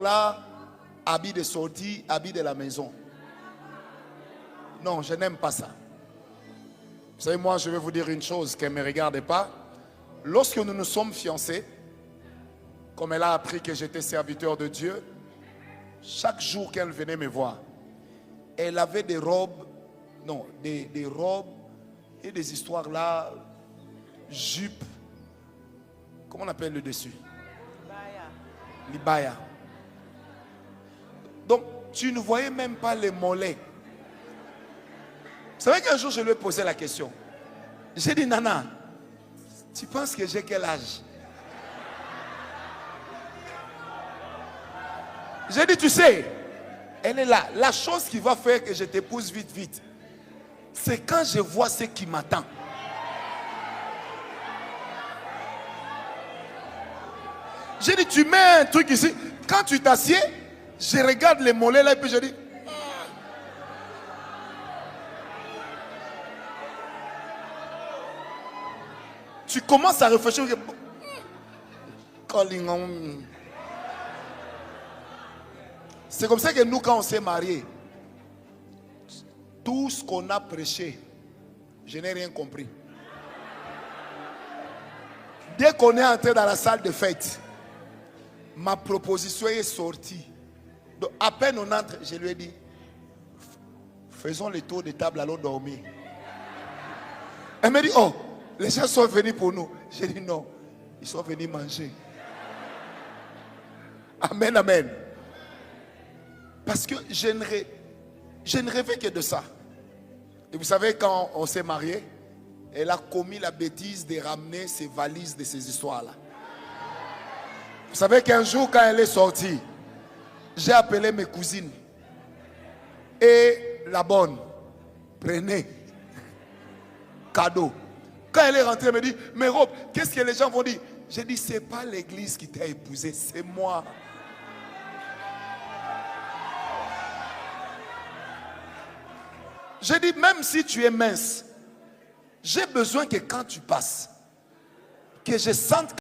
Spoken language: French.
là, habit de sortie, habit de la maison. Non, je n'aime pas ça. Vous savez, moi, je vais vous dire une chose qu'elle ne me regarde pas. Lorsque nous nous sommes fiancés, comme elle a appris que j'étais serviteur de Dieu, chaque jour qu'elle venait me voir, elle avait des robes, non, des robes et des histoires là, jupes, comment on appelle le dessus? Libaya. Donc, tu ne voyais même pas les mollets. Vous savez qu'un jour, je lui ai posé la question. J'ai dit, Nana, tu penses que j'ai quel âge? J'ai dit, tu sais, elle est là. La chose qui va faire que je t'épouse vite, vite, c'est quand je vois ce qui m'attend. J'ai dit, tu mets un truc ici. Quand tu t'assieds, je regarde les mollets là et puis je dis, tu commences à réfléchir. C'est comme ça que nous, quand on s'est mariés, tout ce qu'on a prêché, je n'ai rien compris. Dès qu'on est entré dans la salle de fête, ma proposition est sortie. Donc, à peine on entre, je lui ai dit, faisons le tour de table, allons dormir. Elle m'a dit, oh, les gens sont venus pour nous. J'ai dit non, ils sont venus manger. Amen, amen. Parce que je ne rêvais que de ça. Et vous savez, quand on s'est mariés, elle a commis la bêtise de ramener ses valises de ces histoires-là. Vous savez qu'un jour, quand elle est sortie, j'ai appelé mes cousines. Et la bonne, prenez, cadeau. Quand elle est rentrée, elle me dit, mais Rob, qu'est-ce que les gens vont dire? J'ai dit, c'est pas l'église qui t'a épousé, c'est moi. J'ai dit, même si tu es mince, j'ai besoin que quand tu passes, que je sente